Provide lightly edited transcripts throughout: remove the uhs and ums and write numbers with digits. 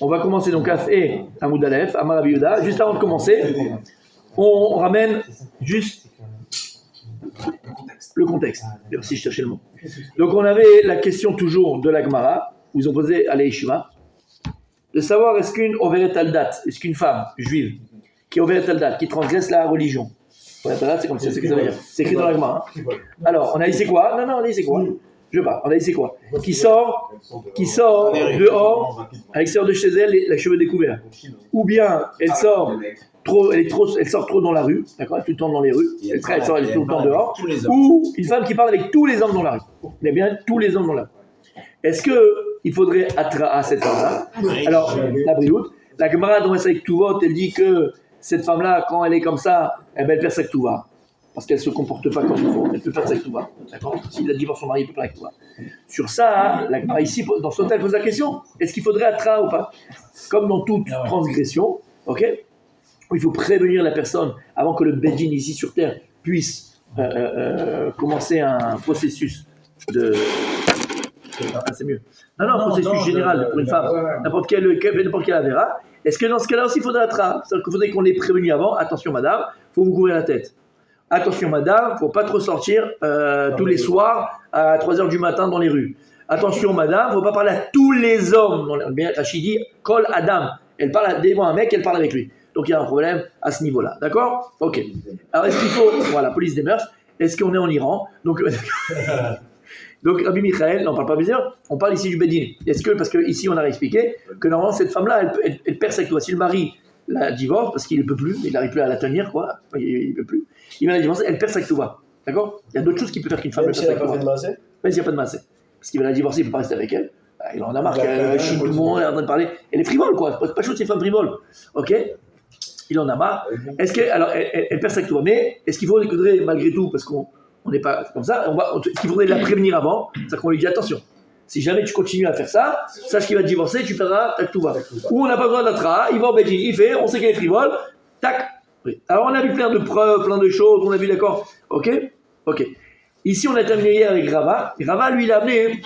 On va commencer donc à et Amoud Aleph, Amar Rabbi Yehuda. Juste avant de commencer, on ramène juste le contexte. Merci, je cherchais le mot. Donc on avait la question toujours de la Gemara, où ils ont posé à l'Eishima, de savoir est-ce qu'une Overet Aldat, est-ce qu'une femme juive qui est Overet Aldat, qui transgresse la religion, Overet Aldat, c'est comme ça, c'est ce que ça veut dire. C'est écrit dans la Gemara. Alors, on a dit c'est quoi? Non, on a dit c'est quoi? Je veux pas. On a dit c'est quoi? Qui sort dehors, à l'extérieur de chez elle, les cheveux découverts. Ou bien elle sort trop dans la rue, d'accord? Elle est tout le temps dans les rues, elle est tout le temps dehors. Ou une femme qui parle avec tous les hommes dans la rue. Il y a bien tous les hommes dans la rue. Est-ce qu'il faudrait à cette femme-là? Alors, la brioute, la Gemara dans Masechet Ketuvot, elle dit que cette femme-là, quand elle est comme ça, elle perd sa Ketuvah. Parce qu'elle ne se comporte pas comme il faut, elle peut faire sa Ketuvah. D'accord? S'il a divorcé son mari, il peut faire la Ketuvah. Sur ça, la Gemara ici, dans ce temps, elle pose la question, est-ce qu'il faudrait Atra ou pas? Comme dans toute transgression, ok? Il faut prévenir la personne avant que le Bedin ici sur terre puisse commencer un processus de... c'est mieux. Non, processus général pour une femme, n'importe quelle avéra. Est-ce que dans ce cas-là aussi, il faudrait Atra? C'est-à-dire qu'il faudrait qu'on l'ait prévenu avant. Attention, madame, il faut vous couvrir la tête. Attention, madame, il ne faut pas trop sortir tous les soirs à 3h du matin dans les rues. Attention, madame, il ne faut pas parler à tous les hommes. Rachid dit, Kol Adam. Elle parle devant un mec, elle parle avec lui. Donc il y a un problème à ce niveau-là. D'accord? Ok. Alors est-ce qu'il faut. Voilà, police des mœurs. Est-ce qu'on est en Iran? Donc Rabbi Michael, on ne parle pas bizarre, on parle ici du Bedin. Est-ce que, parce qu'ici on a expliqué que normalement cette femme-là, elle perd sa Ketuvah. Si le mari la divorce, parce qu'il ne peut plus, il n'arrive plus à la tenir, quoi, il ne peut plus, il va la divorcer, elle perd sa Ketuvah. D'accord? Il y a d'autres choses qui peuvent faire qu'une femme ne perd sa Ketuvah. Même s'il n'y a pas de massé. Parce qu'il va la divorcer, il ne peut pas rester avec elle. Il en a marre, elle chine tout le monde, elle est en train de parler. Elle est frivole, quoi. C'est pas chaud, c'est une femme frivole. Ok? Il en a marre. Est-ce que, alors, elle perd sa Ketuvah, mais est-ce qu'il faudrait, malgré tout, parce qu'on n'est pas comme ça, est-ce qu'il faudrait la prévenir avant? C'est-à-dire qu'on lui dit attention, si jamais tu continues à faire ça, sache qu'il va te divorcer, tu perdras ta Ketuvah. Ou on n'a pas besoin d'Atra, il va en Belgique, il fait, on sait qu'elle est frivole, tac. Oui. Alors on a vu plein de preuves, plein de choses, on a vu d'accord? Ok. Ici on a terminé hier avec Rava. Rava, lui, il a amené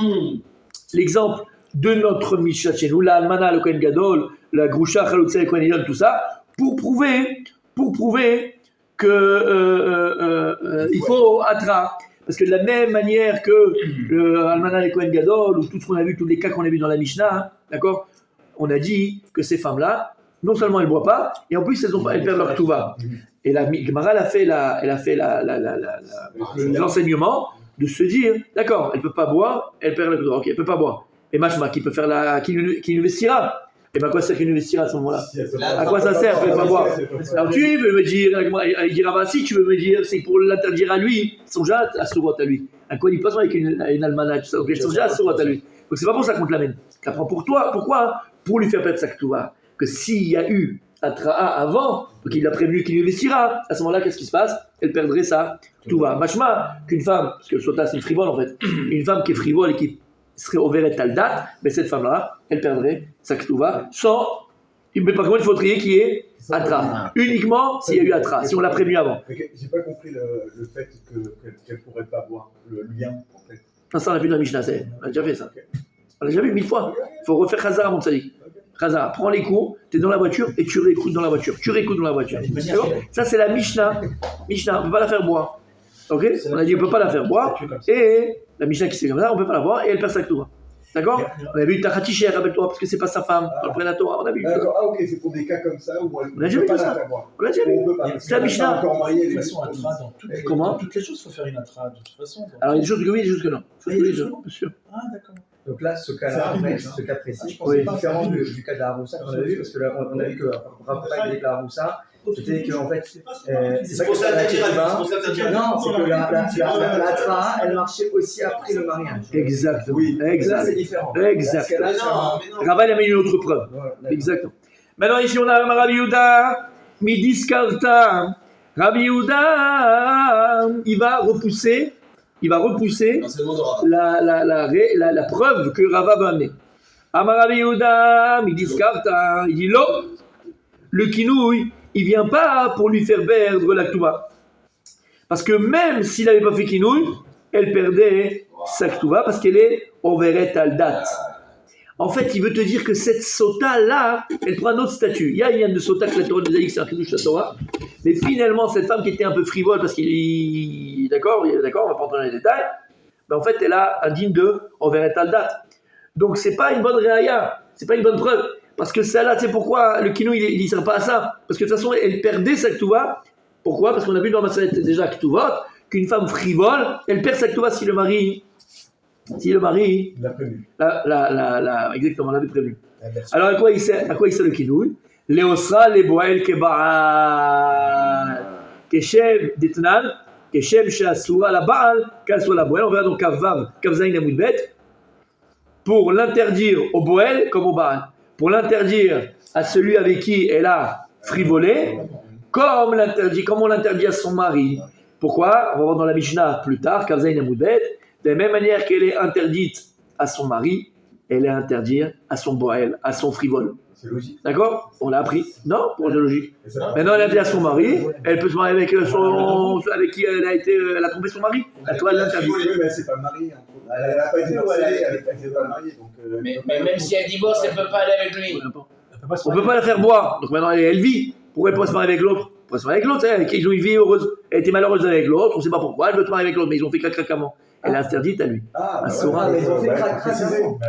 l'exemple de notre Mishnah chez nous, la Almana, le Kohen Gadol, la Grusha, Chalutza, le Kohen Gadol, tout ça, pour prouver que il faut Atra. Parce que de la même manière que le Almana, le Kohen Gadol, ou tout ce qu'on a vu, tous les cas qu'on a vu dans la Mishnah, hein, d'accord, on a dit que ces femmes-là, non seulement elles ne boivent pas, et en plus elles perdent leur Ketuvah. Et la Gemara, elle a fait l'enseignement de se dire, d'accord, elle ne peut pas boire, elle perd leur Ketuvah, ok, elle ne peut pas boire. Et Mashma, qui peut faire qui investira. Et bien, à quoi ça sert qu'il investira à ce moment-là? À quoi ça sert? Elle ne peut pas boire. Alors, tu veux me dire, il dira, bah, si tu veux me dire, c'est pour l'interdire à lui, son déjà à Sourot à lui. Un quoi il passe avec une almana, tout ça, donc son déjà à Sourot à lui. Donc, c'est pas pour ça qu'on te l'amène. Tu l'apprends pour toi. Pourquoi? Pour lui faire perdre sa Ketuvah. Que s'il y a eu Atra'a avant, donc il a prévenu qu'il investira, à ce moment-là, qu'est-ce qui se passe? Elle perdrait sa Ketuvah. Mashma, qu'une femme, parce que le sota c'est une frivole en fait, une femme qui est frivole et qui serait Overet Aldat, mais cette femme-là, elle perdrait sa Ketuvah sans, mais par contre, il faudrait qu'il y ait Atra. Uniquement s'il y a eu Atra, si on l'a prévenu avant. Okay. J'ai pas compris le fait qu'elle pourrait pas boire, le lien en fait. Ça, on a vu dans la Mishnah, on a déjà fait ça. Okay. On l'a déjà vu 1000 fois. Il faut refaire Khazar avant de ça dit. Khazar, prends les cours, tu es dans la voiture et tu réécoutes dans la voiture. Ça, c'est la Mishnah. Mishnah, on ne peut pas la faire boire. Ok? On a dit on ne peut pas la faire boire. Et la Mishnah qui c'est comme ça, on ne peut pas la boire et elle perd sa Ketuvah. D'accord? On a vu Tachaticher, rappelle-toi, parce que c'est pas sa femme, après la Torah, on a vu. D'accord, ok, c'est pour des cas comme ça où elle ne peut pas la faire boire. On l'a déjà vu. C'est la Mishnah. De toute façon, Atra, dans toutes les choses, il faut faire une Atra, de toute façon. Alors il y a des choses que oui, des choses que non. Bien sûr. Ah, d'accord. Donc là, ce cas-là, ce cas précis, je pense que c'est différent du cas de la Haroussa qu'on a vu, parce que là, on a vu que rapport avec la Haroussa, c'était qu'en fait, c'est pas que ça la Ketuvah. Non, c'est que la Tra, elle marchait aussi après le mariage. Exactement. Oui, exact. Là, c'est différent. Exactement. Rava, il a mis une autre preuve. Exactement. Maintenant, ici, on a Rabbi Yehuda, Midiskarta. Rabbi Yehuda, il va repousser la preuve que Rava va amener. Amar Rabbi Yehuda, Midiskarta, il dit l'eau, le kinouï, il vient pas pour lui faire perdre la Ketuvah. Parce que même s'il n'avait pas fait kinouï, elle perdait sa Ketuvah parce qu'elle est overet aldat. En fait, il veut te dire que cette sota-là, elle prend un autre statut. Il y a une de sota que la Torah nous a dit que c'est un chidouche de la Torah. Mais finalement, cette femme qui était un peu frivole, parce qu'il d'accord, on va pas entrer dans les détails, mais en fait, elle a un digne de Overet Aldat. Donc, c'est pas une bonne réaya, c'est pas une bonne preuve. Parce que celle-là, tu sais pourquoi le kinou, il ne sert pas à ça. Parce que de toute façon, elle perdait sa ketouva. Pourquoi? Parce qu'on a vu dans ma salette déjà ketouva, qu'une femme frivole, elle perd sa ketouva si le mari l'a prévu. Exactement, l'avait prévu. Alors à quoi il sert le kinouï? Léosra, les boel, kebaal, keshem, detnan, keshem, sheasura, la baal, qu'elle soit la boel. On verra donc kavav, kavzaïn, amoudbet, pour l'interdire au boel comme au baal. Pour l'interdire à celui avec qui elle a frivolé, comme on l'interdit à son mari. Pourquoi? On va voir dans la Mishnah plus tard, kavzaïn, amoudbet. De la même manière qu'elle est interdite à son mari, elle est interdite à son boel, à son frivole. C'est logique. D'accord? On l'a appris. Non? Pour la logique. Maintenant, elle est interdite à son mari, elle peut se marier avec qui elle a trompé son mari. La Torah l'interdit. Oui, mais c'est pas mariée. Elle n'a pas été divorcée, elle n'est pas mariée. Mais même si elle divorce, elle ne peut pas aller avec lui. On ne peut pas la faire boire. Donc maintenant, elle vit. Pourquoi elle pourrait se marier avec l'autre? Elle pourrait se marier avec l'autre. Ils ont une vie heureuse. Elle était malheureuse avec l'autre. On ne sait pas pourquoi. Elle veut se marier avec l'autre, mais ils ont fait crac-crac avant. Elle est interdite à lui. Ah, Sora. Mais ils ont fait crac-crac.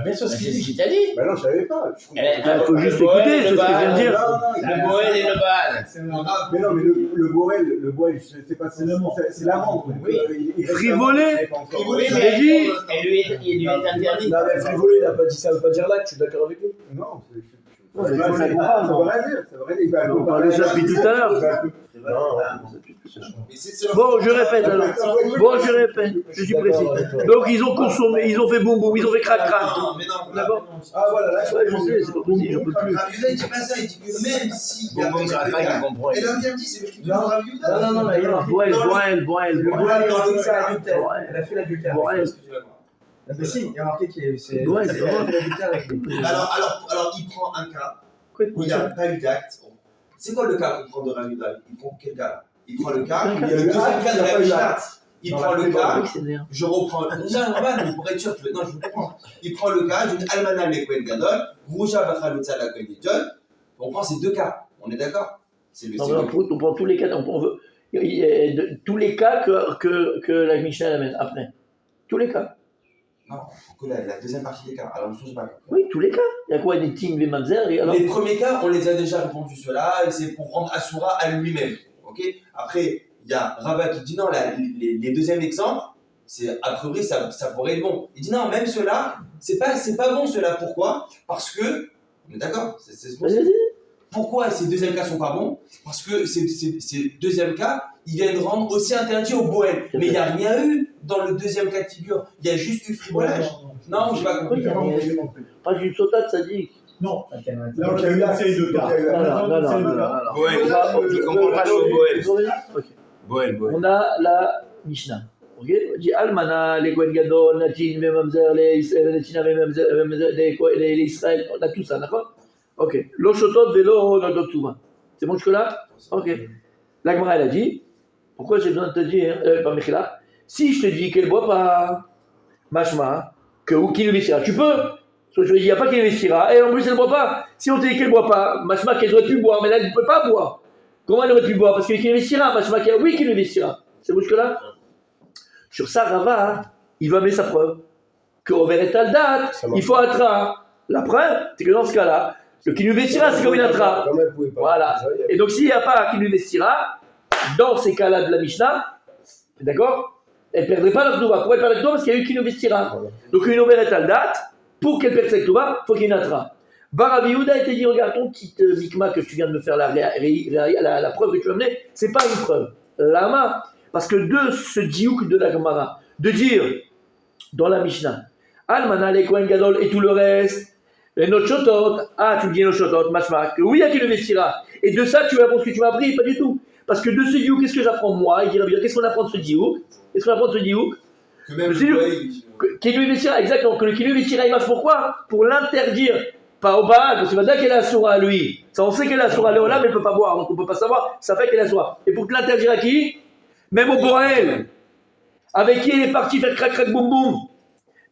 Mais c'est ce qu'il C'est ce dit. qu'il t'a dit. Bah non, je savais pas. Il faut juste écouter, c'est ce que je viens de dire. Le Boel et le Baal. Mais non, mais le boel, c'est pas c'est l'amant. Oui. Frivolé. Oui, J'ai mais dit. il lui est interdit. Non, mais frivolé, il n'a pas dit ça, veut pas dire là que tu es d'accord avec lui. Non, Ça veut ça rien veut dire. rien dire. On parlait de ça depuis tout à l'heure. Bon, je répète alors. Je suis précis. Donc ils ont consommé, ils ont fait boum boum, ils ont fait crac crac. D'abord. Ah voilà, là, Ouais, je sais, c'est pas possible, je peux plus. Raviuda, il dit pas ça, il dit que même si il y a Bon, un il comprend. elle interdit, c'est le truc de Raviuda. Non, mais non. Boel. Elle a fait l'adultère. Mais si, il y a marqué qu'il c'est l'adultère avec lui. Alors, il prend un cas où il n'y a pas eu d'acte. C'est quoi le cas qu'on prend de Raviuda? Il prend quel cas? Il prend le cas, il y a le deuxième cas de la Mishnah. Il prend le cas, je reprends. Non, pour être sûr, non, je comprends. Il prend le cas d'une Almana le Kohen Gadol, Rouja Bachalutza la Kohen Gadol. On prend ces deux cas, on est d'accord? On prend tous les cas, tous les cas que la Mishnah amène après. Tous les cas. Non, que la deuxième partie des cas. Alors, je ne sais pas. Oui, tous les cas. Il y a quoi, des Ting, des Mamzer? Les premiers cas, on les a déjà répondus ceux-là, et c'est pour rendre Asura à lui-même. Ok. Après, il y a Rava qui dit non, les deuxièmes exemples, c'est a priori ça pourrait être bon. Il dit non, même ceux-là, c'est pas bon ceux-là. Pourquoi? Parce que, on est d'accord, c'est bon. Pourquoi ces deuxièmes cas sont pas bons? Parce que ces deuxièmes cas, ils viennent rendre aussi interdit au Boel. Mais il n'y a rien eu dans le deuxième cas de figure. Il y a juste eu frivolage. Non, je n'ai pas compris. Pas d'une sautade, ça dit. Non. Donc il y a eu une série de cas. Non. Boel, je comprends pas le Boel. On a la Mishnah. Ok, on dit Almana, les Kohen Gadol, Natin, les Mamzer, les Israël, on a tout ça, d'accord? Ok. L'Oshotot, Vélo, Nodotsuva. C'est bon jusque-là? Ok. La Gemara, elle a dit, pourquoi j'ai besoin de te dire, pas Mechila, si je te dis qu'elle ne boit pas, Mashma, qu'il investira, tu peux. Parce que il n'y a pas qu'il investira, et en plus elle ne boit pas. Si on te dit qu'elle ne boit pas, Mashma, qu'elle aurait pu boire, mais là elle ne peut pas boire. Comment elle aurait pu boire? Parce qu'il investira, Mashma, oui qu'il investira. C'est bon jusque-là? Sur ça, Rava, il va mettre sa preuve. Qu'au Veret Aldat, il faut Atra. La preuve, c'est que dans ce cas-là, le qui nous investira, c'est comme une Atra. Voilà. Et donc, s'il n'y a pas qui nous investira, dans ces cas-là de la Mishnah, d'accord, elle ne perdrait pas la Ktouba. Pourquoi elle perdrait la Ktouba? Parce qu'il y a eu qui nous investira. Donc, une Veret Aldat, pour qu'elle perde sa Ktouba, il faut qu'il y ait une Atra. Barabi Yehuda était dit, regarde ton petit mikma que tu viens de me faire, la preuve que tu as amenée, c'est pas une preuve. Lama. Parce que de ce diouk de la Gemara, de dire dans la Mishnah, Almana, les Kohen Gadol et tout le reste, les Nochotot, tu me dis Nochotot, Mashma, que oui, il y a qui le vestira. Et de ça, tu vas apprendre ce que tu m'as appris? Pas du tout. Parce que de ce diouk, qu'est-ce que j'apprends moi? Il dirait bien, qu'est-ce qu'on apprend de ce diouk? Qu'est-ce qu'on apprend de ce diouk? Que même le qui lui vestira, exactement, que le qui lui vestira, il marche pourquoi? Pour l'interdire. Pas au Baal, parce que c'est qu'elle a Asura à lui. Ça, on sait qu'elle a Asura à Léolam, mais elle ne peut pas boire, donc on ne peut pas savoir. Ça fait qu'elle a Asura. Et pour te l'interdire à qui? Même au Boel, avec qui elle est partie faire crac crac boum boum.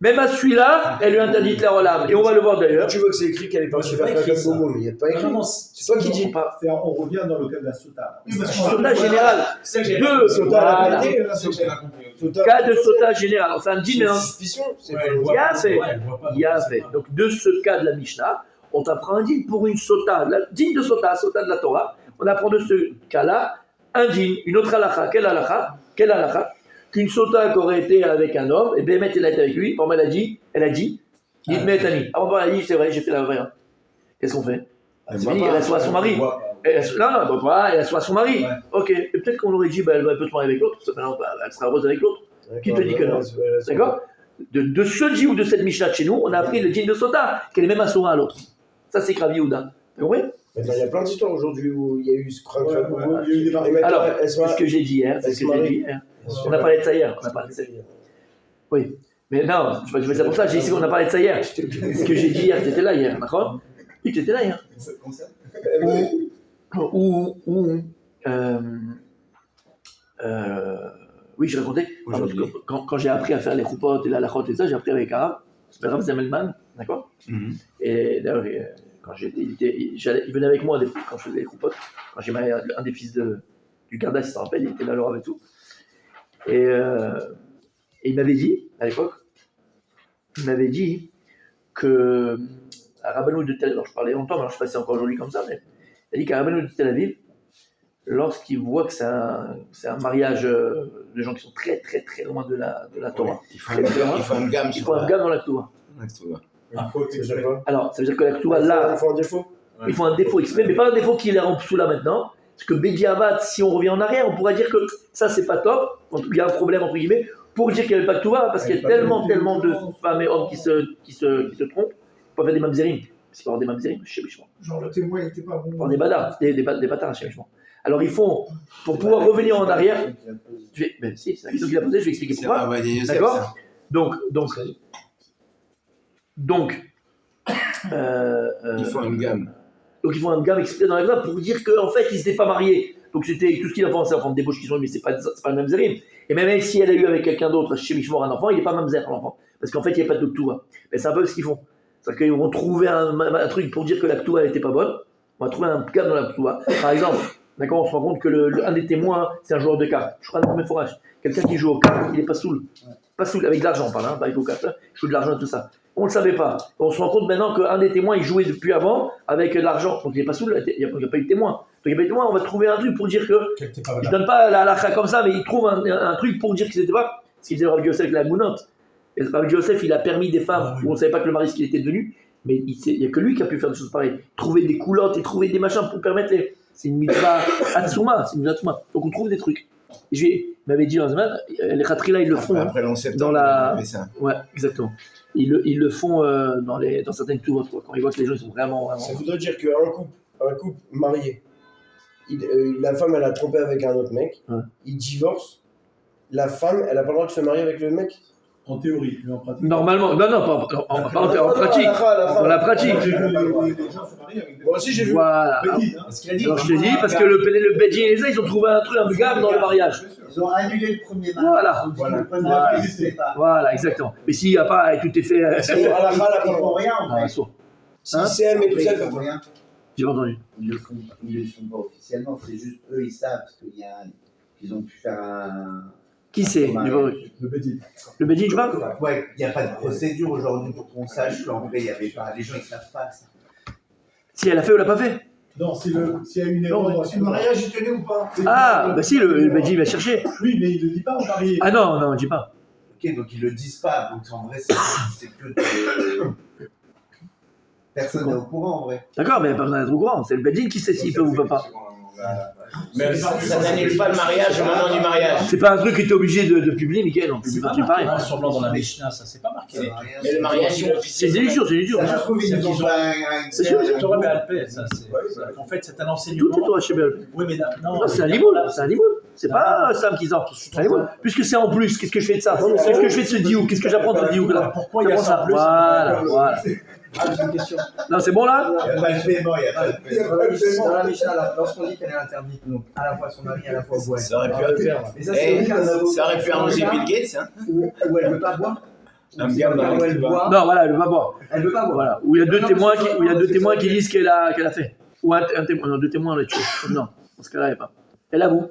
Même à celui-là, elle lui interdit de la relâme. Et on va le voir d'ailleurs. Tu vois que c'est écrit qu'elle est partie faire caca de bobo, mais il n'y a pas écrit. C'est toi qui dis. On revient dans le cas de la sota. Sautage général. C'est ça que j'avais Deux. Sautage Cas de sautage général. Alors, c'est un dîner. Suspicion. Il y a fait. Donc, de ce cas de la Mishnah, on t'apprend un dîne pour une sota. Dîne de sota de la Torah. On apprend de ce cas-là un dîne, une autre halakha. Quelle halakha? Qu'une sota qui aurait été avec un homme, et Bémet elle a été avec lui, elle a dit, dites-moi Tani. Avant elle a dit, c'est vrai, j'ai fait la vraie. Qu'est-ce qu'on fait? C'est fini, elle assoit à son mari. Elle assoit à son mari. Ok, et peut-être qu'on aurait dit, elle peut se marier avec l'autre, elle sera heureuse avec l'autre. Qui te dit que non? D'accord? De ce dîne ou de cette Mishnah de chez nous, on a appris le dîne de sota, qu'elle est même assoura à l'autre. Ça, c'est Krav Yehuda. Vous comprenez? Il y a plein d'histoires aujourd'hui où il y a eu ce crack. Alors, c'est ce que j'ai dit hier. On a parlé de ça hier. Oui. Mais non, je ne fais ça pour ça. J'ai dit qu'on a parlé de ça hier. Ce que j'ai dit hier, tu étais là hier. D'accord? Oui, tu étais là hier. Oui, je racontais. Quand j'ai appris à faire les roupotes et la lachot et ça, j'ai appris avec Arabe. C'est Rav Zemelman. D'accord? Et d'ailleurs, quand il venait avec moi quand je faisais les roupotes. Quand j'ai marié un des fils du Garda, si tu te rappelles, il était là, le Rav et tout. Et il m'avait dit, à l'époque, que à Rabbanou de Tel Aviv, alors je parlais longtemps, mais je ne sais pas si c'est encore aujourd'hui comme ça, mais il a dit qu'à Rabbanou de Tel Aviv, lorsqu'il voit que c'est un mariage de gens qui sont très très très loin de la Torah, il faut un gamme dans la Torah. Alors, ça veut dire que la Torah, là, il faut un défaut exprès, mais pas un défaut qui les rend sous là maintenant. Parce que Bediavad, si on revient en arrière, on pourrait dire que ça c'est pas top, il y a un problème entre guillemets, pour dire qu'il n'y avait pas de Touba, parce qu'il y a tellement de femmes et hommes qui se trompent, pour faire des mamzerim. C'est pas des mamzerim, je sais pas. Genre le témoin n'était pas bon. Des badards, des bâtards, je sais pas. Alors ils font, pour pouvoir revenir en arrière, si, c'est la question qu'il a posée, je vais expliquer pourquoi. D'accord? Donc, il faut une gamme. Donc ils font un gamme exprès dans la Gemara pour dire qu'en fait ils n'étaient pas mariés. Donc c'était tout ce qu'il a fait, c'est enfant de débauche qu'ils ont eu, mais c'est pas le même zérim. Et même si elle a eu avec quelqu'un d'autre, chez Mishmor un enfant, il n'est pas mamzer l'enfant. Parce qu'en fait il n'y a pas de Ktuva. Mais c'est un peu ce qu'ils font. C'est-à-dire qu'ils vont trouver un truc pour dire que la Ktuva n'était pas bonne. On va trouver un gamme dans la Ktuva. Par exemple, d'accord, on se rend compte que un des témoins, c'est un joueur de cartes. Je crois un premier forage. Quelqu'un qui joue aux cartes, il n'est pas saoul. Pas saoul, avec de l'argent, on parle, pas avec aux cartes. Il joue de l'argent et tout ça. On ne le savait pas. On se rend compte maintenant qu'un des témoins, il jouait depuis avant avec de l'argent. Donc il n'est pas saoul, il n'y a pas eu de témoin. Donc il n'y a pas eu de témoin, on va trouver un truc pour dire que. Je ne donne pas la halakha comme ça, mais il trouve un truc pour dire que c'était pas. Ce qu'il disait Rabbi Yosef avec la Gounote. Et Rabbi Yosef, il a permis des femmes où on ne savait pas que le mari ce qu'il était devenu, mais il n'y a que lui qui a pu faire des choses pareilles. Trouver des coulottes et trouver des machins pour permettre les. C'est une mitzvah Atsuma, Donc on trouve des trucs. Et il m'avait dit, les khatrila, ils le font. Après dans la. Ouais, exactement. Ils le font dans certaines tours, quand ils voient que les gens sont vraiment. Ça voudrait dire qu'un couple marié, la femme elle a trompé avec un autre mec, il divorce, la femme elle n'a pas le droit de se marier avec le mec. En théorie, mais en pratique. Normalement, non, pas en pratique. Dans la pratique. Les gens se marient avec des. Moi aussi j'ai vu. Voilà. Alors je te dis, parce que le Bedji et les ils ont trouvé un truc, un gamme dans le mariage. Ils ont annulé le premier mariage. Voilà, exactement. Mais s'il n'y a pas, tout est fait. Ils font rien en fait. Si c'est et tout ça, Ils font rien. J'ai pas entendu. Ils le font pas officiellement, c'est juste eux, ils savent qu'ils ont pu faire un. Qui c'est? Le Bedji. Le Bedji, tu parles? Ouais, il n'y a pas de procédure aujourd'hui pour qu'on sache qu'en vrai, il n'y avait pas. Les gens, ils ne savent pas ça. Si elle a fait ou l'a pas fait? Non, s'il y a une erreur. Si le mariage est tenu ou pas. Ah, bah si, le Bedji va chercher. Oui, mais il ne le dit pas au marié. Ah non, on ne dit pas. Ok, donc ils ne le disent pas. Donc en vrai, c'est que. Personne n'est au courant en vrai. D'accord, mais personne n'est au courant. C'est le Bedji qui sait s'il peut ou peut pas. Mais ça n'annule pas le mariage au moment du mariage. C'est pas un truc que tu es obligé de publier, Mickaël, non plus. C'est pareil. Semblant dans la Mishnah, ça c'est pas marqué. Mais le mariage est officiel. C'est des jours. C'est sûr, c'est Torah Béalpé, ça. En fait, c'est un enseignement. Tout est Torah chez Béalpé. Oui, mais non. C'est un limoul. C'est pas Sam qui sort. Puisque c'est en plus, qu'est-ce que je fais de ça? Qu'est-ce que je fais de ce diou? Qu'est-ce que j'apprends de ce diou là? Pourquoi il y a ça? Voilà. j'ai une question. Non, c'est bon là? Il n'y a pas de paiement, il n'y a pas de paiement. Dans la Mishnah, lorsqu'on dit qu'elle est interdite, donc à la fois son mari, à la fois boire. Ça aurait pu arranger Bill Gates, hein. Ou elle ne veut pas boire. Un gars dans où elle le boit. Non, voilà, elle ne veut pas boire. Elle veut pas boire. Voilà. Où il y a deux Non, témoins, mais qui, c'est ça. disent qu'elle a fait. Ou un témoin, non, deux témoins, on l'a tué. Non, dans ce cas-là, elle n'est pas. Elle avoue.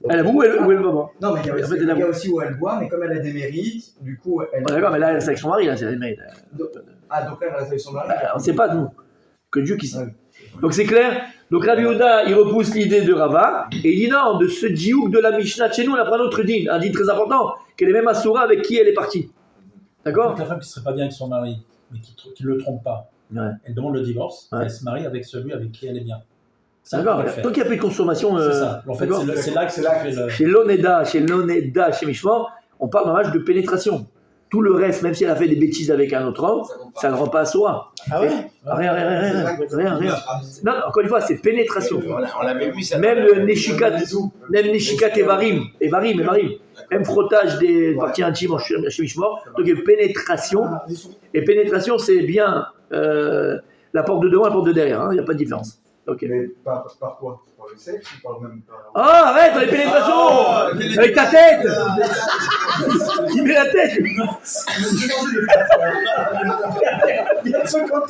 Elle avoue ou elle veut pas boire. Non, mais il y a En aussi, fait, elle avoue. où elle boit, mais comme elle a des mérites, du coup, elle. Bon, d'accord, mais là, elle est avec son mari, là, c'est elle mérite. Ah, donc là, elle reste avec son mari. On ne sait pas, nous. Que Dieu qui sait. Donc c'est clair. Donc Rabbi Yehuda, il repousse l'idée de Rava et il dit non, de ce diouk de la Mishnah de chez nous, on apprend un autre din, un din très important, qu'elle est même Assoura avec qui elle est partie. D'accord? Donc la femme qui serait pas bien avec son mari, mais qui ne le trompe pas, Ouais. elle demande le divorce, Ouais. elle se marie avec celui avec qui elle est bien. Ça, D'accord. on peut le faire. Tant qu'il n'y a plus de consommation. C'est ça. En fait, d'accord. c'est là que c'est là que fait le. Chez l'Oneda, chez Mishmor, on parle vraiment de pénétration. Tout le reste, même si elle a fait des bêtises avec un autre homme, ça ne le rend pas Assoura. Ah ouais? Rien. Non, encore une fois, c'est pénétration. On l'avait vu ça. Même le Neshikat et Varim, même frottage des parties intimes chez Mishmor, donc il y a pénétration. Et pénétration, c'est bien la porte de devant et la porte de derrière, il n'y a pas de différence. Ok. Mais par quoi? Par le sexe ou par même par... Ah, arrête, les pénétrations avec ta tête. Il met la tête.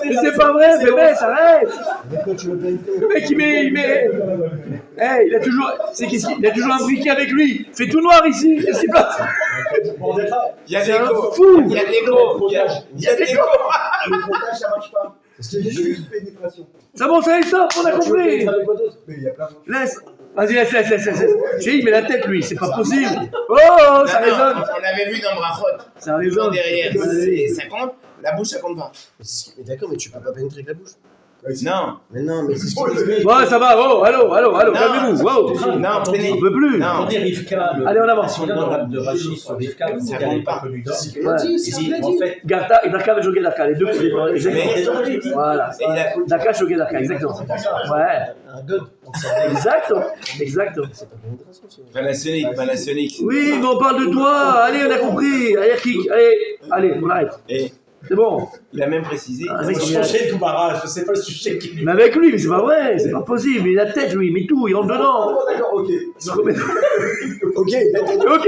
Mais c'est pas vrai, bébé, arrête. Le mec, il met. Hey, il a toujours un briquet avec lui. Il fait tout noir ici. Qu'est-ce qui se passe? Il y a C'est des un go. fou. Il y a des go. Il y a des go. Le frottage, ça marche pas. Parce qu'il y a juste pénétration. Ça bon, ça stop, on a compris. Mais il y a plein de... Laisse. Vas-y, laisse. J'ai dit, il met la tête, lui. C'est pas possible. Oh, ça Non, résonne. on avait vu dans Brachot. Ça Toujours résonne. derrière. Ça compte. La bouche, ça compte pas. Mais d'accord, mais tu peux pas pénétrer avec la bouche. Non. Mais non, mais c'est ce qu'il explique. Ouais, ça va. Oh, allô, calmez-vous. Wow. Non, On peut plus. Non. On dit Rivka, Allez, on avance. Si on est dans l'âme de Rachid sur Rivka, Ça elle n'est compte pas pas. connue d'homme. Ouais. Il dit, en fait, Garta et Darka avec Darka, les deux. Exactement. Mais- Voilà. Et il a- Darka, Darka, exactement. Ouais. Un god. Exactement. C'est pas pénétration, c'est. Panasonic. Oui, mais on parle de toi. Allez, on a compris. Allez, kick. Allez, on arrête. Et C'est bon. il a même précisé. Ah, c'est mec, le sujet de barrage, c'est pas le sujet qui Mais avec lui, mais c'est pas vrai. C'est pas possible. Il a la tête, lui. Il met tout. Il rentre dedans. D'accord, ok. Il se remet- Ok. Ok.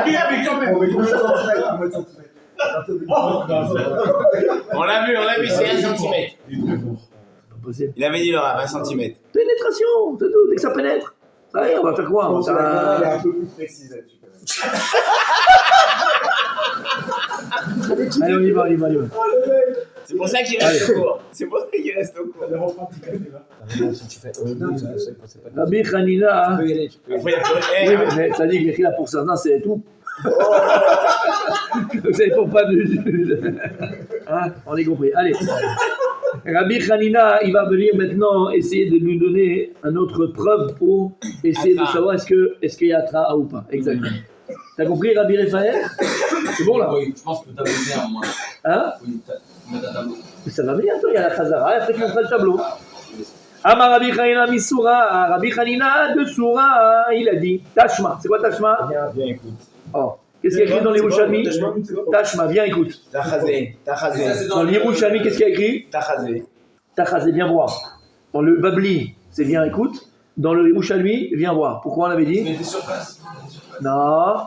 mais quand même. On met combien de centimètres? Combien de centimètres? On l'a vu, c'est 1 centimètre. Pas possible. Il avait dit Laura, 20 centimètres. Pénétration, c'est tout. Dès que ça pénètre. Ça y est, on va faire quoi? Je pense que la Ça- elle est un peu plus précise là-dessus. quand même. Allez, on y va. C'est pour ça qu'il reste au cours. C'est pour ça qu'il reste au cours. Si tu fais. C'est pas. Rabbi Hanina. Tu peux y aller. Après, il y a Oui, mais ça dit qu'il écrit là pour certains, c'est tout. Donc ça dépend pas de. Hein, on est compris. Allez. Rabbi Hanina, il va venir maintenant essayer de nous donner une autre preuve pour essayer de savoir est-ce qu'il y a Tra ou pas. Exactement. T'as compris, Rabbi Raphaël? C'est bon là? Oui, je pense que t'as besoin, moi. Hein? Faut mettre un tableau. Mais ça va venir, toi, il y a la Khazara, après qu'il fera le tableau. Amar Rabbi Hanina Misura, Rabbi Hanina de Soura, il a dit Tashma. C'est quoi Tashma? Viens, écoute. Oh. Qu'est-ce qu'il y a écrit dans les Yerushalmi? Tashma, viens écoute. T'achazé. Dans les Yerushalmi, qu'est-ce qu'il y a écrit? T'achazé. Tachazé, viens voir. Dans le Babli, c'est viens écoute. Dans le Yerushalmi, viens voir. Pourquoi on l'avait dit? Mettez sur place. Non.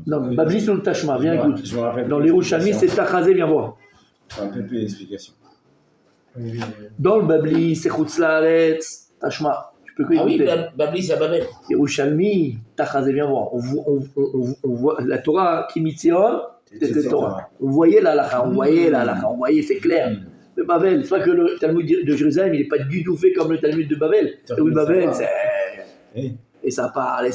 Non, Babli, c'est le Tashma, viens écoute. Je me rappelle. Dans les Yerushalmi, c'est Tachazé, viens voir. Je me rappelle plus l'explication. Dans le Babli, c'est Chutzlaaretz, Tashma. Tu peux que Ah oui, écouter. Babli, c'est à Babel. Yerushalmi, Tachazé, viens voir. On voit la Torah, Kimitzion, c'était la Torah. On voyait la halakha, on voyait, c'est clair. De Babel, c'est pas que le Talmud de Jérusalem, il n'est pas du tout fait comme le Talmud de Babel. Le Talmud de Babel, c'est. Et ça parle.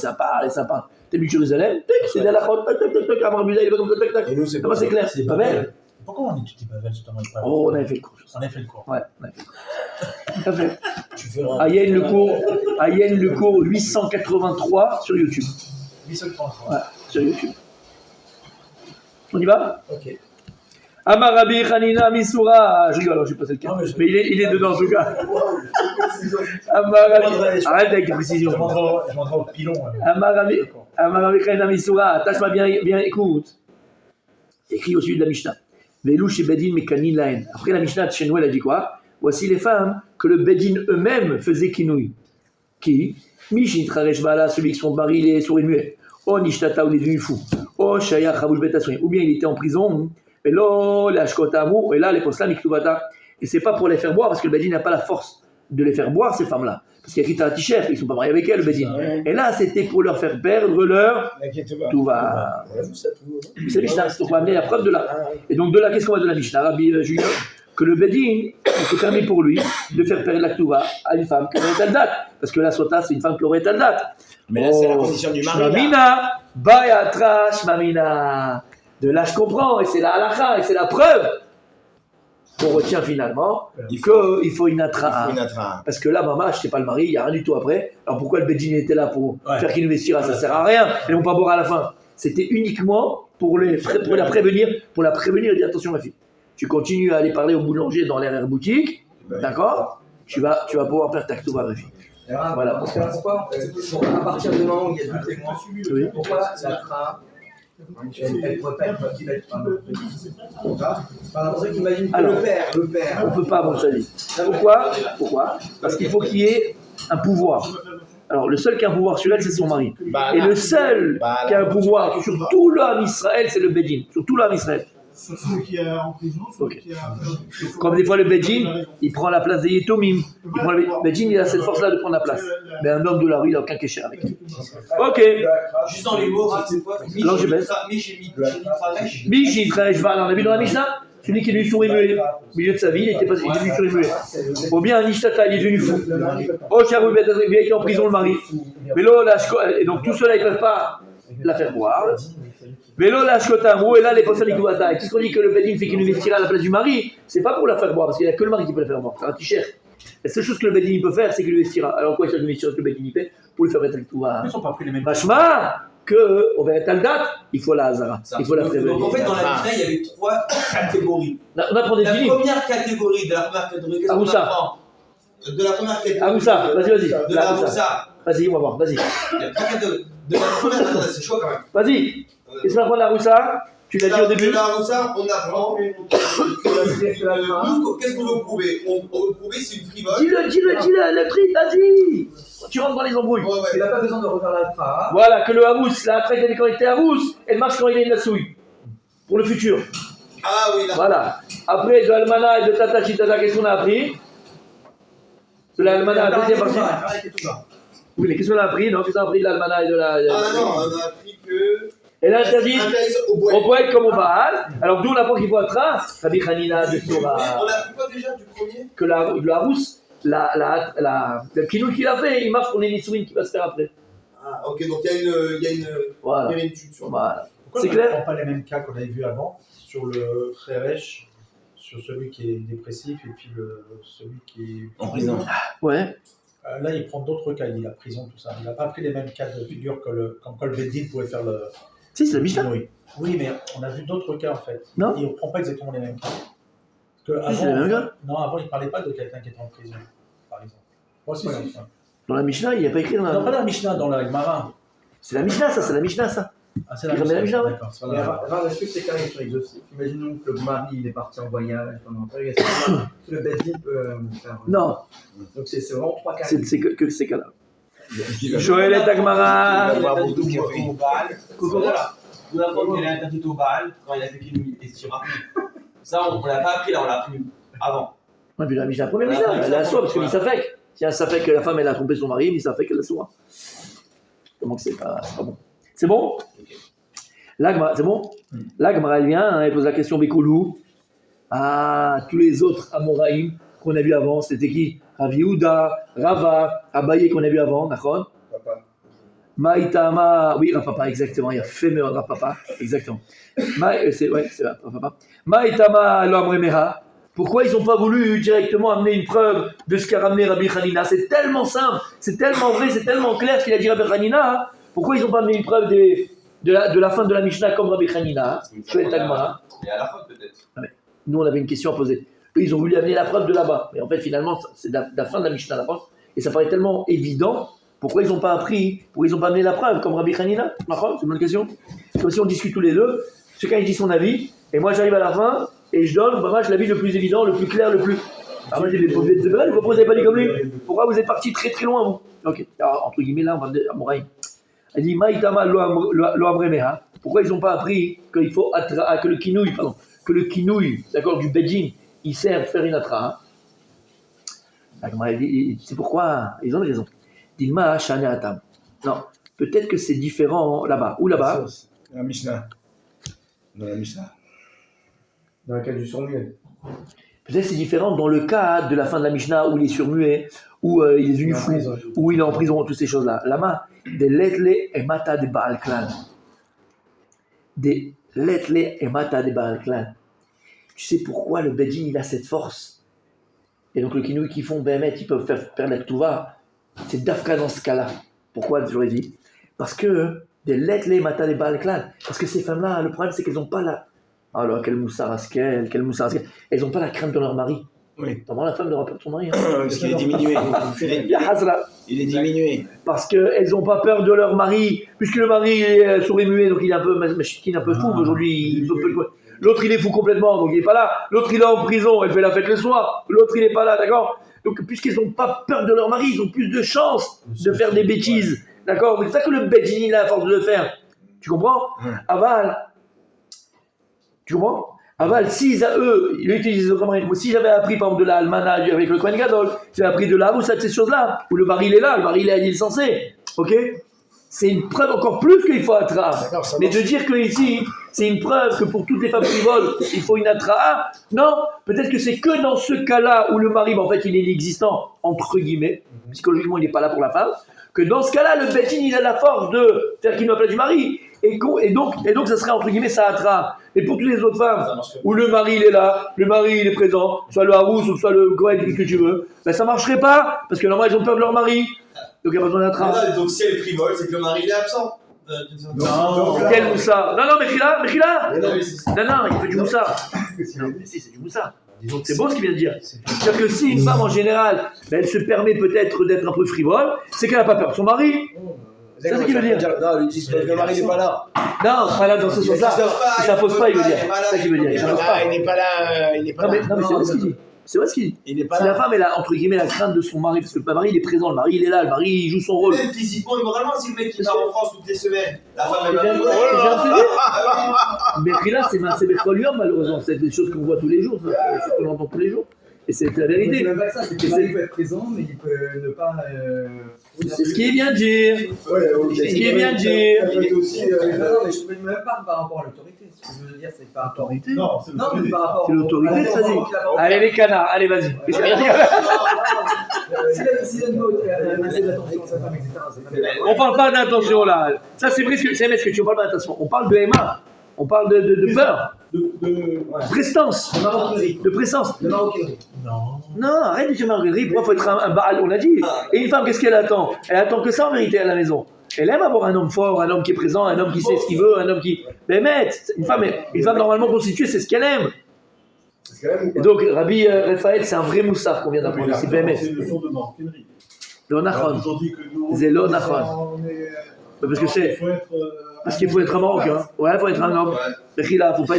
Talmud de Jérusalem, c'est de la halakha, Amar Buda, il va comme ça, tac, tac. Et nous, c'est C'est clair, c'est Babel. Pourquoi on étudie Babel justement? Oh, on avait fait le cours. On a fait le cours. Ouais, on avait fait le cours. Tout à fait. Tu feras. Ayen le cours 883 sur YouTube. 833. Ouais, sur YouTube. On y va? Ok. Amar Rabbi Hanina Misura. Je rigole, alors je vais passer le cas. Non, mais Mais il est dedans en tout cas. Amar Rabbi. Arrête avec les précisions. Je m'endrai au pilon. Amar Rabbi Hanina Misura. Tâche-moi bien, écoute. Écrit au sujet de la Mishnah. Velou chez Bedin Mekani Laen. Après la Mishnah de chez nous, elle a dit quoi? Voici les femmes que le Bedin eux-mêmes faisaient kinouï. Qui? Mishin Traresh Bala, celui qui son mari il est sourd et muet. ou nishtata, ou il est devenu fou, ou shaya chavouj betassoin, ou bien il était en prison, et là, les ashkotamu, et là, les posla miktubata. Et c'est pas pour les faire boire, parce que le Bedin n'a pas la force de les faire boire, ces femmes-là. Parce qu'il y a Rita Tichef, ils ne sont pas mariés avec elle, le Bedin. Et là, c'était pour leur faire perdre leur tout va. C'est Mishnah, c'est pour amener la preuve de là. Et donc de là, qu'est-ce qu'on va de la Mishnah, Rabbi Julien? Que le Bedin, il se permet pour lui de faire perdre la Touva à une femme qui aurait telle date. Parce que la Sota, c'est une femme qui aurait telle date. Mais là, c'est la position du mari. Shmamina, bayatra, shmamina. De là, je comprends, et c'est la halakha, et c'est la preuve qu'on retient finalement qu'il faut une atra. Parce que là, maman, je n'étais pas le mari, il n'y a rien du tout après. Alors pourquoi le Bedin était là pour faire qu'il investira? Ça ne sert à rien. Ils ne vont pas boire à la fin. C'était uniquement pour la prévenir et dire attention ma fille. Tu continues à aller parler au boulanger dans l'RR boutique, d'accord? Tu vas pouvoir faire ta ktouba, ma fille. Voilà. Parce que pourquoi, à partir du moment où il y a 2 témoins, pourquoi la tra elle pourrait pas être par exemple, imagine que le père. On ne peut pas, mon avis. Pourquoi? Parce qu'il faut qu'il y ait un pouvoir. Alors, le seul qui a un pouvoir sur elle, c'est son mari. Et le seul qui a un pouvoir sur tout l'homme Israël, c'est le Bedin. Sur tout l'homme Israël. Sur celui qui est en prison, celui qui est Comme des fois le Bedin, il prend la place des Yetomim. Le Bedin, il a cette force-là de prendre la place. Mais un homme de la rue, il n'a aucun kécher avec lui. Ok. Juste dans les mots, c'est quoi? Alors je baisse. Michifresh, on a vu dans la Mishnah, celui qui est devenu sourd et muet. Au milieu de sa vie, il était devenu sourd et muet. Ou bien un Nishtata, il est devenu fou. Oh, Charou, il a été en prison, le mari. Mais là, et donc tout cela, ils ne peuvent pas la faire boire. Mais là, et là, les personnes qui doivent attaquer. Qu'est-ce qu'on dit que le Bedin fait qu'il investira à la place du mari? C'est pas pour la faire boire, parce qu'il n'y a que le mari qui peut la faire boire. C'est un t-shirt. La seule chose que le Bedin peut faire, c'est qu'il investira. Alors quoi, il s'agit que le Bedin fait pour lui faire être tout va. Ils sont pas pris les mêmes. Machma, que, on va être à la date, il faut la Hazara. Il faut la prévenir. Donc en fait, dans la Mishnah, il y avait 3 catégories. On apprend des La finis. première catégorie, de la première catégorie, qu'est-ce qu'on apprend? De la première catégorie. Aroussa, vas-y. De la Aroussa. Vas-y, on va voir, vas-y. Il y a 3 catégories. De la première, attendez, c'est chaud quand même. Vas-y. Qu'est-ce qu'on apprend de la Roussa? Tu l'as dit au début. De la Aroussa, on apprend. Nous, qu'est-ce qu'on veut prouver? On veut prouver c'est une frivole. Dis-le, le prix, vas-y. Tu rentres dans les embrouilles. Il n'a pas besoin de refaire la tra. Voilà, que le Hamous, la traite quand il était Hamous, elle marche quand il est une la souille. Pour le futur. Ah oui, là. Voilà. Après, de Almana et de Tata Chitata, qu'est-ce qu'on a appris? De l'Almana, la deuxième partie. Oui, mais qu'est-ce qu'on a appris? Non, qu'est-ce qu'on a appris de l'Almana et de la. Ah non, on a appris que. Elle interdit au poète comme au Baal. Alors d'où on apprend qu'il faut un train. Rabbi Hanina de Sora. On a appris quoi déjà du premier? Que la rousse, le kinou qu'il a fait, il marche pour les Nitsouines qui va se faire après. Ah, ok, donc il y a une étude sur voilà. Pourquoi c'est clair? on ne prend pas les mêmes cas qu'on avait vu avant sur le Kheresh, sur celui qui est dépressif et puis celui qui est en prison. Ouais. Là, il prend d'autres cas, il dit la prison, tout ça. Il n'a pas pris les mêmes cas de figure comme le Bedin pouvait faire le. Si, c'est la Mishnah. Oui, mais on a vu d'autres cas en fait. Non. Et on ne prend pas exactement les mêmes cas. Parce que Si, c'est les mêmes cas. Non, avant, il ne parlait pas de quelqu'un qui était en prison, par exemple. Moi aussi, c'est ça. Dans la Mishnah, il n'y a pas écrit dans la. Non, pas dans la Mishnah, dans la Gemara. C'est la Mishnah, ça, c'est la Mishnah, ça. Ah, c'est la Mishnah, ouais. D'accord. Est-ce que ces cas sont exhaustifs? Imaginons que le mari il est parti en voyage pendant un période. Est-ce que le Bedin peut faire. Non. Donc c'est vraiment 3 cas. C'est que ces cas-là. Joël et Agmara. On apprend qu'elle est interdite au Baal quand il a fait qu'il estira. Ça, on ne l'a pas appris là, on l'a appris avant. Ouais, puis la Mishnah, la première Mishnah, elle a la soie, parce que Misafek. Tiens, ça fait que la femme elle a trompé son mari, Misafek elle a la soie. Comment que c'est pas bon? C'est bon? L'Agmara, c'est bon? L'Agmara elle vient, elle pose la question Bekoulou. Ah, tous les autres Amoraïm qu'on a vu avant, c'était qui? Rav Yehuda, Rava, Abaye qu'on a vu avant, d'accord? Maïtama, oui, Rapapa, exactement, il y a Fémer Rapapa, exactement. C'est Rapapa. Maïtama Loamremeha. Pourquoi ils n'ont pas voulu directement amener une preuve de ce qu'a ramené Rabbi Hanina? C'est tellement simple, c'est tellement vrai, c'est tellement clair ce qu'il a dit Rabbi Hanina. Pourquoi ils n'ont pas amené une preuve de la fin de la Mishnah comme Rabbi Hanina? Je vais Tagmara. Et à la fin peut-être. Nous on avait une question à poser. Eux ils ont voulu amener la preuve de là-bas. Mais en fait finalement c'est de la fin de la Mishnah là-bas. Et ça paraît tellement évident. Pourquoi ils n'ont pas appris? Pourquoi ils n'ont pas amené la preuve comme Rabbi Hanina? C'est une bonne question. C'est comme si on discute tous les deux. Chacun il dit son avis. Et moi j'arrive à la fin. Et je donne vraiment l'avis le plus évident, le plus clair, le plus. Alors moi je dis, vous êtes vrai, pourquoi vous n'avez pas dit comme lui? Pourquoi vous êtes parti très très loin vous? Ok, alors entre guillemets là on va dire Amoraïm. Elle dit Maïtama lo amremeha. Pourquoi ils n'ont pas appris qu'il faut que le kinouï, d'accord, du Beijing, il sert à faire une atra. C'est pourquoi ils ont raison. Dilma shane atam. Non, peut-être que c'est différent là-bas. Où là-bas? La Mishnah. Dans la Mishnah. Dans le cas du sourd-muet. Peut-être que c'est différent dans le cas de la fin de la Mishnah où il est surmuet, où il est devenu fou, où il est en prison, toutes ces choses-là. Là-bas, des letle et mata de Baal Klan. Des letle et mata de Baal Klan. Tu sais pourquoi le Beijing il a cette force? Et donc le kinouï qu'ils font, Béhémet, ils peuvent faire perdre la Ktouva. C'est Dafka dans ce cas-là. Pourquoi j'aurais dit? Parce que des letle et mata de Baal Klan. Parce que ces femmes-là, le problème c'est qu'elles n'ont pas la. Alors, quel moussard askel. Elles n'ont pas la crainte de leur mari. Oui. Normalement, la femme ne rapporte son mari. Hein. Parce qu'il est diminué. Il est diminué. Parce qu'elles n'ont pas peur de leur mari, puisque le mari est sourd et muet, donc il est un peu fou. Aujourd'hui, l'autre il est fou complètement, donc il n'est pas là. L'autre il est en prison, elle fait la fête le soir. L'autre il n'est pas là, d'accord? Donc, puisqu'ils n'ont pas peur de leur mari, ils ont plus de chances de faire des bêtises. D'accord? C'est ça que le Beijing il a à force de le faire. Tu comprends? Aval. Tu comprends? Aval, si eux, ils l'utilisent vraiment. Si j'avais appris par exemple de la almana avec le Kohen Gadol, j'avais appris de la Haroussa, de ces choses-là, où le mari il est là, le mari il est censé. Ok? C'est une preuve encore plus qu'il faut attraper. Mais de dire que ici, c'est une preuve que pour toutes les femmes frivoles, il faut une attrape. Non, peut-être que c'est que dans ce cas-là où le mari, en fait, il est inexistant, entre guillemets, psychologiquement, il n'est pas là pour la femme, que dans ce cas-là, le Betin, il a la force de faire qu'il n'appelle du mari. Et donc, ça serait entre guillemets ça attrape. Et pour toutes les autres femmes, où le mari il est là, le mari il est présent, soit le Harous ou soit le Goël, ce que tu veux, ben ça marcherait pas, parce que normalement ils ont peur de leur mari. Donc il n'y a pas besoin d'attrape. Donc si elle est frivole, c'est que le mari il est absent. Non, quel moussa? Non, Mechila. Non, il fait du moussa. Non, mais si, c'est du moussa. C'est beau ce qu'il vient de dire. C'est-à-dire que si une femme en général, ben, elle se permet peut-être d'être un peu frivole, c'est qu'elle n'a pas peur de son mari. C'est ça qu'il veut dire. Non, ils disent que le mari n'est pas là. Non, pas là dans ce sens-là. Il ne s'impose pas, il veut dire. C'est ça qu'il veut dire. Il n'est pas là. Non, mais c'est vrai ce qu'il dit. C'est vrai ce qu'il dit. Si la femme, elle a, entre guillemets, la crainte de son mari, parce que le mari, il est présent, le mari, il est là, le mari, il joue son rôle. Même physiquement et moralement, si le mec il part en France toutes les semaines, la femme, elle va Mais puis là, c'est Bertolium, malheureusement. C'est des choses qu'on voit tous les jours, des choses qu'on entend tous les jours. Et c'est la vérité. C'est même pas ça, c'est que il peut être présent, mais il peut ne pas. C'est ce qu'il vient de dire. C'est ce qu'il vient de dire. Non, mais je ne peux même pas par rapport à l'autorité. Ce que je veux dire, c'est par rapport à l'autorité. Non, c'est mais par rapport C'est l'autorité, ça dit. Allez, les canards, allez, vas-y. S'il a une assez d'attention à sa femme, etc. On parle pas d'intention là. Ça, c'est vrai ce que tu parles pas d'intention. On parle de Emma. On parle de peur. De prestance. De présence. De maroquinerie. Non, arrête de dire maroquinerie. Pourquoi faut être un Baal? On a dit. Et une femme, qu'est-ce qu'elle attend? Elle attend que ça en vérité à la maison. Elle aime avoir un homme fort, un homme qui est présent, un homme qui sait ce qu'il veut, un homme qui. Mais une femme normalement constituée, c'est ce qu'elle aime. Et donc, Rabbi Raphaël, c'est un vrai moussard qu'on vient d'apprendre. C'est Bémet. C'est une leçon de maroquinerie. Le Nachon. C'est le Nachon. Parce qu'il faut être un Marocain. Ouais, il faut être un homme. Il ne faut pas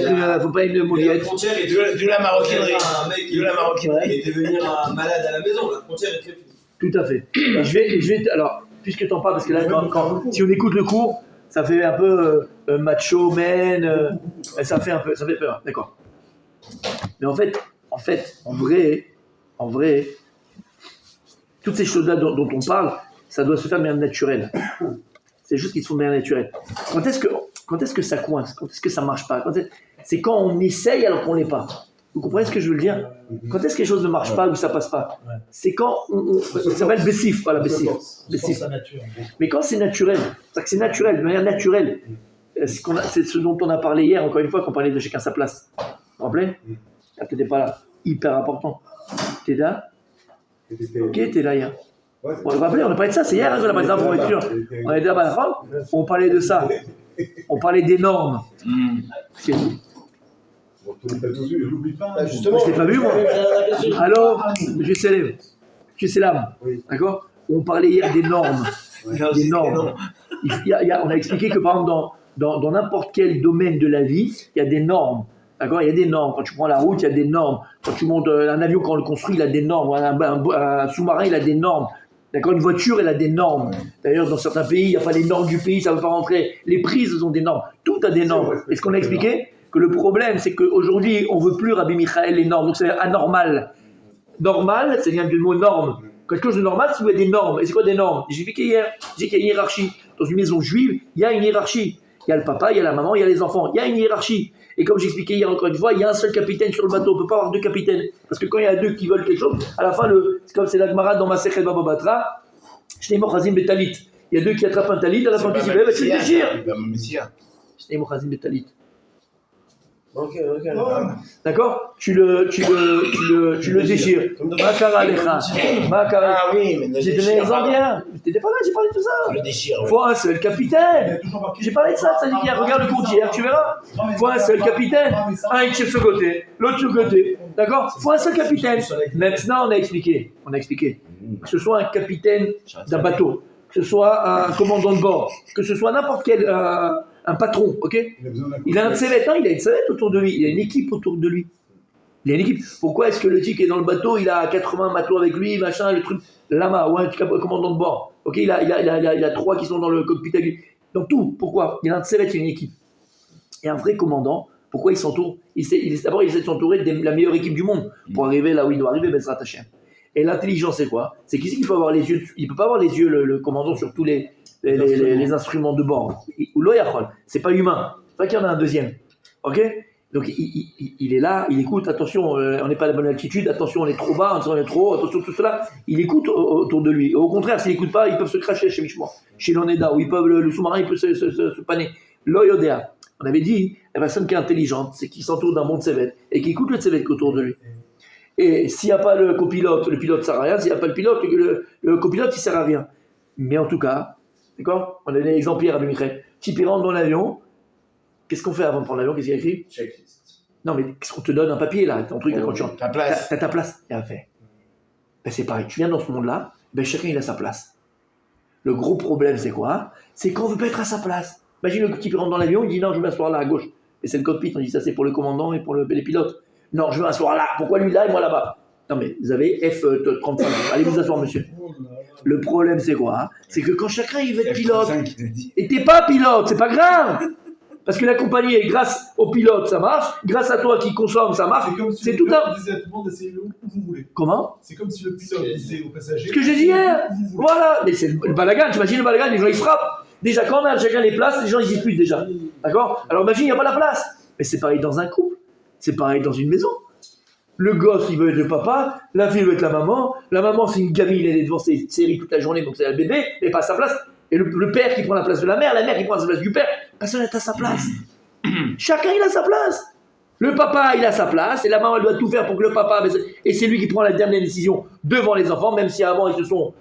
être une mauviette. La frontière est de la maroquinerie. Un mec qui est devenu un malade à la maison. La frontière est très fine. Tout à fait. Je vais alors, puisque tu en parles, parce que là, si on écoute le cours, ça fait un peu macho, man, ça fait peur. D'accord. Mais en fait, en vrai, toutes ces choses-là dont on parle, ça doit se faire de manière naturelle. C'est juste qu'ils se font de manière naturelle. Quand est-ce que ça coince? Quand est-ce que ça marche pas? C'est quand on essaye alors qu'on l'est pas. Vous comprenez ce que je veux dire? Quand est-ce que quelque chose ne marche pas ou ça passe pas? C'est quand ça s'appelle bessif, voilà, bessif. Mais quand c'est naturel, c'est que c'est naturel, de manière naturelle. C'est ce dont on a parlé hier, encore une fois, qu'on parlait de chacun sa place. Vous vous rappelez? Ah, t'étais pas là. Hyper important. T'es là? Ok, t'es là hier. Bon, vous vous rappelez, on a parlé de ça, c'est hier, hein, on a parlé de ça pour être sûr. On était là-bas, on parlait de ça. On parlait des normes. C'est tout. Justement. Je ne l'ai pas vu, moi. Alors, je sais l'âme. D'accord? On parlait hier des normes. Des normes. On a expliqué que, par exemple, dans n'importe quel domaine de la vie, il y a des normes. D'accord? Il y a des normes. Quand tu prends la route, il y a des normes. Quand tu montes un avion, quand on le construit, il a des normes. Un sous-marin, il a des normes. D'accord, une voiture, elle a des normes. D'ailleurs, dans certains pays, il n'y a pas les normes du pays, ça ne veut pas rentrer. Les prises ont des normes. Tout a des normes. Et ce qu'on a expliqué, que le problème, c'est qu'aujourd'hui, on ne veut plus, Rabbi Michael, les normes. Donc c'est anormal. Normal, c'est bien du mot norme. Quelque chose de normal, c'est qu'il y a des normes. Et c'est quoi des normes? J'ai expliqué hier. J'ai dit qu'il y a une hiérarchie. Dans une maison juive, il y a une hiérarchie. Il y a le papa, il y a la maman, il y a les enfants. Il y a une hiérarchie. Et comme j'expliquais hier encore une fois, il y a un seul capitaine sur le bateau. On ne peut pas avoir deux capitaines. Parce que quand il y a deux qui veulent quelque chose, à la fin, c'est comme c'est la Gemara dans Masechet Baba Batra, Shnei Mochazim Betalit. Il y a deux qui attrapent un talit, à la fin qui s'y lève, tu le déchires. Shnei Mochazim Betalit. Ok. D'accord, tu le déchires. Ah oui, mais j'ai donné l'exemple bien. Tu n'étais pas là, j'ai parlé de tout ça. Le déchire. Il faut un seul capitaine. J'ai parlé de ça, ça dit hier. Regarde le compte hier, tu verras. Il faut un seul capitaine. Un qui tire ce côté, l'autre sur le côté. D'accord, il faut un seul capitaine. Maintenant, on a expliqué. Que ce soit un capitaine d'un bateau, que ce soit un commandant de bord, que ce soit n'importe quel. Un patron, ok? Il a un tsevet, il a une tsevet autour de lui, il a une équipe autour de lui. Il a une équipe. Pourquoi est-ce que le type qui est dans le bateau, il a 80 matelots avec lui, machin, le truc, lama, ou un commandant de bord, ok? Il a 3 qui sont dans le cockpit avec lui. Donc tout, pourquoi? Il a un tsevet, il a une équipe. Et un vrai commandant, pourquoi il s'entoure? D'abord, il essaie de s'entourer de la meilleure équipe du monde pour arriver là où il doit arriver, ben, Bezrat Hashem. Et l'intelligence, c'est quoi? C'est qu'ici, il peut avoir les yeux, il peut pas avoir les yeux, le commandant, sur tous les instruments de bord. C'est pas humain. C'est pas qu'il y en a un deuxième. Ok? Donc il est là, il écoute, attention, on n'est pas à la bonne altitude, attention, on est trop bas, attention, on est trop haut, attention, tout cela. Il écoute autour de lui. Au contraire, s'il n'écoute pas, ils peuvent se cracher chez Mishmoa, chez l'Oneda, où ils peuvent, le sous-marin, il peut se paner. L'Oyodea. On avait dit, la personne qui est intelligente, c'est qui s'entoure d'un bon tsevet et qui écoute le tsevet autour de lui. Et s'il n'y a pas le copilote ne sert à rien. S'il n'y a pas le pilote, le copilote, il ne sert à rien. Mais en tout cas, d'accord? On a donné l'exemple hier à Michael. Type, il rentre dans l'avion. Qu'est-ce qu'on fait avant de prendre l'avion? Qu'est-ce qu'il y a écrit? Checklist. Non, mais qu'est-ce qu'on te donne un papier là? Ton truc, quand tu rentres. Ta place. T'as ta place. Et fait. Ben, c'est pareil. Tu viens dans ce monde-là, ben, chacun il a sa place. Le gros problème, c'est quoi? C'est qu'on ne veut pas être à sa place. Imagine le type qui rentre dans l'avion, il dit non, je vais m'asseoir là à gauche. Et c'est le cockpit. On dit ça, c'est pour le commandant et pour les pilotes. Non, je veux m'asseoir là. Pourquoi lui là et moi là-bas? Non, mais vous avez F35. Allez vous asseoir, monsieur. Le problème, c'est quoi? C'est que quand chacun il veut être pilote, et t'es pas pilote, c'est pas grave. Parce que la compagnie, grâce au pilote, ça marche. Grâce à toi qui consomme, ça marche. C'est tout un. Disait à tout le monde d'essayer où vous voulez. Comment? C'est comme si le pilote disait aux passagers. Ce que j'ai dit hier. Voilà. Mais c'est le balagan. Tu imagines le balagan, les gens ils frappent. Déjà, quand on a chacun les places, les gens ils discutent déjà. D'accord? Alors imagine, il n'y a pas la place. Mais c'est pareil dans un couple. C'est pareil dans une maison. Le gosse, il veut être le papa, la fille veut être la maman, c'est une gamine, elle est devant ses séries toute la journée, donc c'est le bébé, elle n'est pas à sa place, et le père qui prend la place de la mère qui prend la place du père, personne n'est à sa place. Chacun, il a sa place. Le papa, il a sa place, et la maman, elle doit tout faire pour que le papa, et c'est lui qui prend la dernière décision devant les enfants, même si avant, ils se sont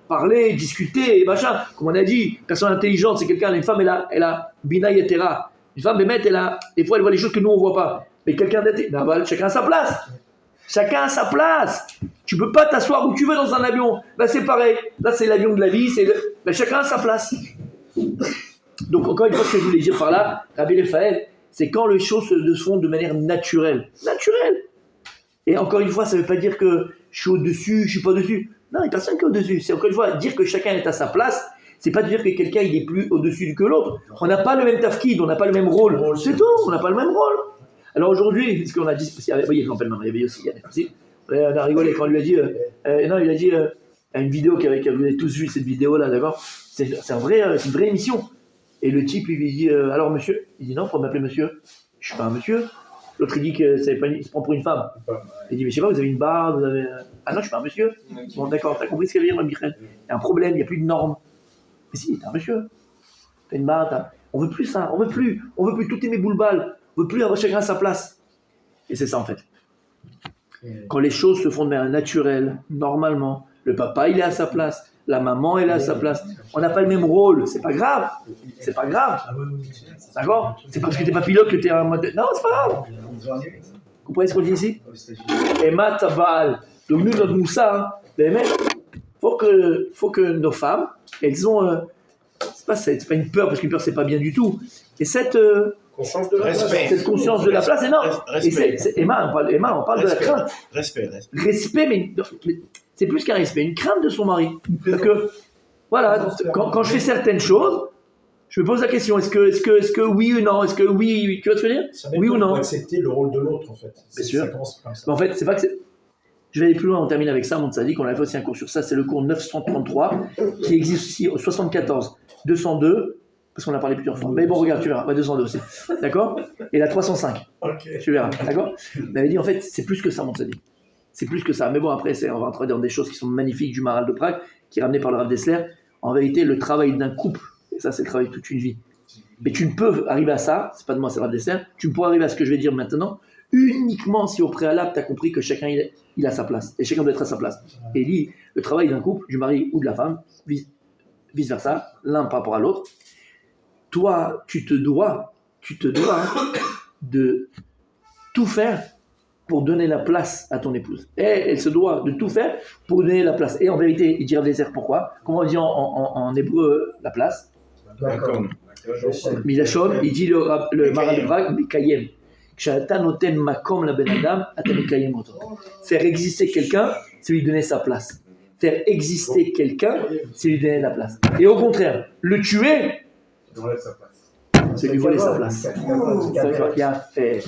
parlé, discuté, et machin. Comme on a dit, personne intelligente, c'est quelqu'un, une femme, elle a bina yetera. Une femme, des fois, elle voit les choses que nous, on ne voit pas. Mais quelqu'un d'intelligent, chacun a sa place. Chacun a sa place. Tu ne peux pas t'asseoir où tu veux dans un avion. Là, c'est pareil. Là, c'est l'avion de la vie. Chacun a sa place. Donc, encore une fois, ce que je voulais dire par là, Rabbi Raphaël, c'est quand les choses se font de manière naturelle. Naturelle. Et encore une fois, ça ne veut pas dire que je suis au-dessus, je ne suis pas au-dessus. Non, il n'y a personne qui est au-dessus. C'est encore une fois, dire que chacun est à sa place, c'est pas de dire que quelqu'un il est plus au-dessus que l'autre. On n'a pas le même tafkid, on n'a pas le même rôle. C'est tout, on n'a pas le même rôle. Alors aujourd'hui, ce qu'on a dit, oui, je m'appelle maman, il y avait aussi, on a rigolé quand on lui a dit, il a dit à une vidéo que vous avez tous vu cette vidéo-là, d'accord? C'est une vraie émission. Et le type, il lui dit, alors monsieur? Il dit non, faut m'appeler monsieur. Je suis pas un monsieur. L'autre, il dit qu'il se prend pour une femme. Il dit, mais je sais pas, vous avez une barbe, vous avez. Ah non, je suis pas un monsieur. Bon, d'accord, t'as compris ce qu'elle veut dire, Michael? Il y a un problème, il n'y a plus de normes. Mais si, t'es un monsieur. T'as une barbe, on veut plus ça, on veut plus tout aimer boule-balle. On ne veut plus avoir chacun à sa place. Et c'est ça en fait. Quand les choses se font de manière naturelle, normalement, le papa il est à sa place, la maman elle est à sa place, on n'a pas le même rôle, c'est pas grave. C'est pas grave. D'accord? C'est parce que t'es pas pilote que t'es un modèle. Non, c'est pas grave. Vous comprenez ce qu'on dit ici? Et Matabal. Donc nous, notre moussa, faut que nos femmes, elles ont. C'est pas une peur, parce qu'une peur c'est pas bien du tout. Et cette conscience de la place, cette conscience de la place, c'est non. Emma, on parle de la crainte. Respect, mais c'est plus qu'un respect, une crainte de son mari. Parce que, voilà, quand je fais certaines choses, je me pose la question, est-ce que oui ou non? Est-ce que oui, tu vois ce que je veux dire? Oui ou non? Pour accepter le rôle de l'autre, en fait. Bien sûr. Ça commence comme ça. Mais en fait, c'est pas que c'est... Je vais aller plus loin, on termine avec ça, mon tzaddik, on a fait aussi un cours sur ça, c'est le cours 933, qui existe aussi au 74, 202, parce qu'on a parlé plusieurs fois. Mais bon, regarde, tu verras, 202 aussi, d'accord? Et la 305, tu verras, d'accord? On avait dit, en fait, c'est plus que ça, mon tzaddik. C'est plus que ça. Mais bon, après, on va entrer dans des choses qui sont magnifiques du Maharal de Prague, qui est ramené par le Rav Dessler. En vérité, le travail d'un couple, et ça, c'est le travail de toute une vie. Mais tu ne peux arriver à ça, c'est pas de moi, c'est le Rav Dessler, tu ne peux arriver à ce que je vais dire maintenant, uniquement si au préalable, tu as compris que chacun il a sa place, et chacun doit être à sa place. Et dit, le travail d'un couple, du mari ou de la femme, vice-versa, l'un par rapport à l'autre, toi, tu te dois de tout faire pour donner la place à ton épouse. Et elle se doit de tout faire pour donner la place. Et en vérité, il dit Rav Dessler pourquoi? Comment on dit en hébreu la place? D'accord. Milachon, il dit le Maharal de Prague, Mekayem. Faire exister quelqu'un, c'est lui donner sa place. Faire exister quelqu'un, c'est lui donner la place. Et au contraire, le tuer, c'est lui voler sa place. Il a fait.